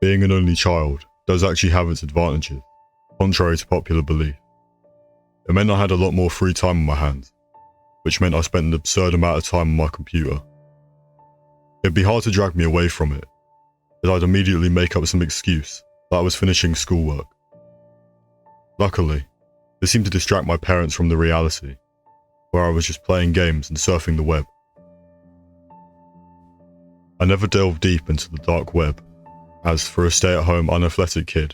Being an only child does actually have its advantages, contrary to popular belief. It meant I had a lot more free time on my hands, which meant I spent an absurd amount of time on my computer. It'd be hard to drag me away from it, as I'd immediately make up some excuse that I was finishing schoolwork. Luckily, this seemed to distract my parents from the reality, where I was just playing games and surfing the web. I never delved deep into the dark web, as for a stay-at-home unathletic kid,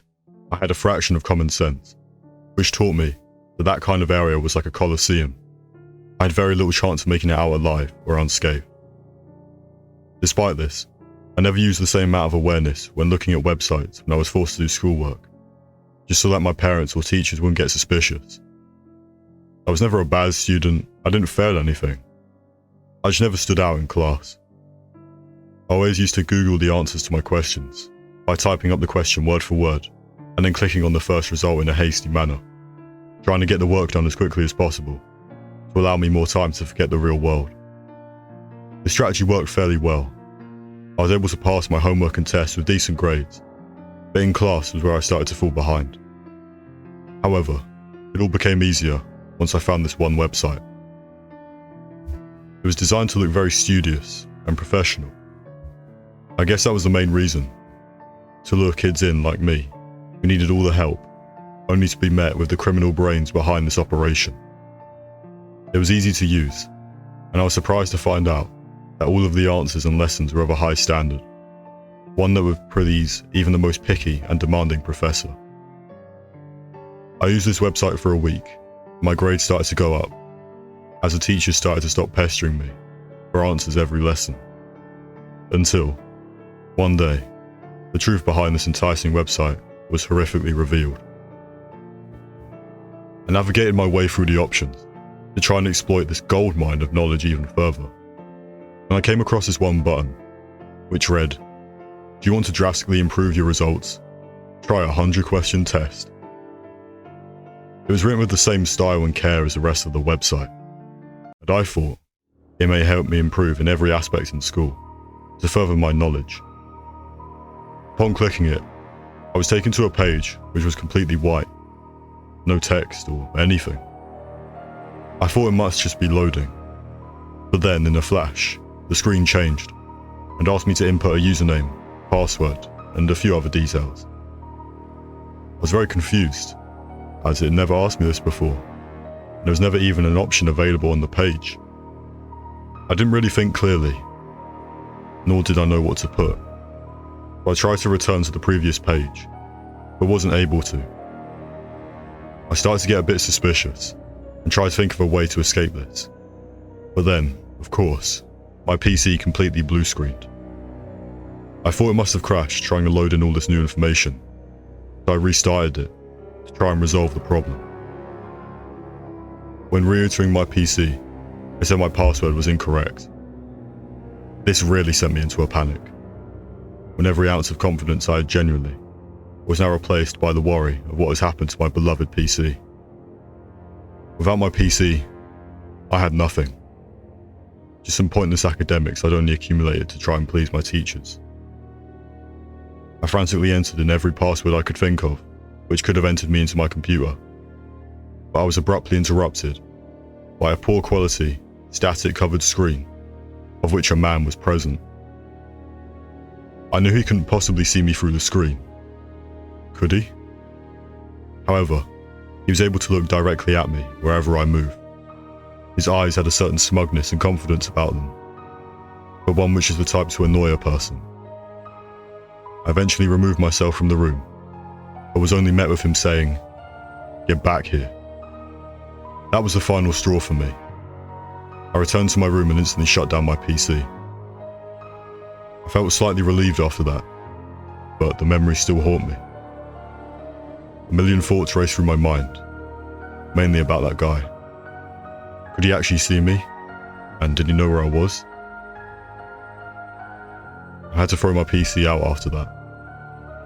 I had a fraction of common sense, which taught me that kind of area was like a coliseum. I had very little chance of making it out alive or unscathed. Despite this, I never used the same amount of awareness when looking at websites when I was forced to do schoolwork, just so that my parents or teachers wouldn't get suspicious. I was never a bad student, I didn't fail anything. I just never stood out in class. I always used to Google the answers to my questions, by typing up the question word for word, and then clicking on the first result in a hasty manner, trying to get the work done as quickly as possible, to allow me more time to forget the real world. The strategy worked fairly well. I was able to pass my homework and tests with decent grades, but in class was where I started to fall behind. However, it all became easier once I found this one website. It was designed to look very studious and professional. I guess that was the main reason, to lure kids in like me, who needed all the help, only to be met with the criminal brains behind this operation. It was easy to use, and I was surprised to find out that all of the answers and lessons were of a high standard, one that would please even the most picky and demanding professor. I used this website for a week, and my grades started to go up, as the teachers started to stop pestering me for answers every lesson. Until, one day, the truth behind this enticing website was horrifically revealed. I navigated my way through the options to try and exploit this goldmine of knowledge even further. And I came across this one button, which read, "Do you want to drastically improve your results? Try a 100-question test." It was written with the same style and care as the rest of the website, and I thought it may help me improve in every aspect in school, to further my knowledge. Upon clicking it, I was taken to a page which was completely white, no text or anything. I thought it must just be loading, but then in a flash, the screen changed and asked me to input a username, password, and a few other details. I was very confused, as it never asked me this before, and there was never even an option available on the page. I didn't really think clearly, nor did I know what to put. I tried to return to the previous page, but wasn't able to. I started to get a bit suspicious, and tried to think of a way to escape this. But then, of course, my PC completely blue screened. I thought it must have crashed trying to load in all this new information, so I restarted it to try and resolve the problem. When re-entering my PC, it said my password was incorrect. This really sent me into a panic, when every ounce of confidence I had genuinely was now replaced by the worry of what has happened to my beloved PC. Without my PC, I had nothing. Just some pointless academics I'd only accumulated to try and please my teachers. I frantically entered in every password I could think of, which could have entered me into my computer. But I was abruptly interrupted by a poor quality, static covered screen, of which a man was present. I knew he couldn't possibly see me through the screen. Could he? However, he was able to look directly at me wherever I moved. His eyes had a certain smugness and confidence about them, but one which is the type to annoy a person. I eventually removed myself from the room, but was only met with him saying, "Get back here." That was the final straw for me. I returned to my room and instantly shut down my PC. I felt slightly relieved after that, but the memories still haunt me. A million thoughts raced through my mind, mainly about that guy. Could he actually see me? And did he know where I was? I had to throw my PC out after that.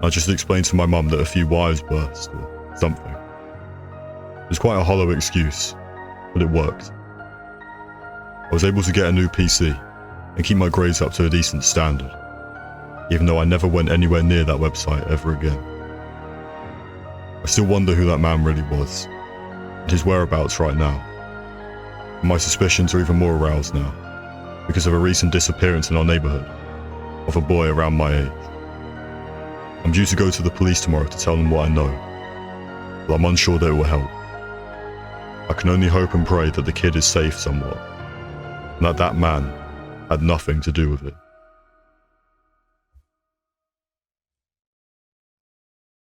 I just explained to my mum that a few wires burst or something. It was quite a hollow excuse, but it worked. I was able to get a new PC and keep my grades up to a decent standard. even though I never went anywhere near that website ever again. I still wonder who that man really was, and his whereabouts right now. And my suspicions are even more aroused now, because of a recent disappearance in our neighbourhood, of a boy around my age. I'm due to go to the police tomorrow to tell them what I know, but I'm unsure that it will help. I can only hope and pray that the kid is safe somewhat, and that that man had nothing to do with it.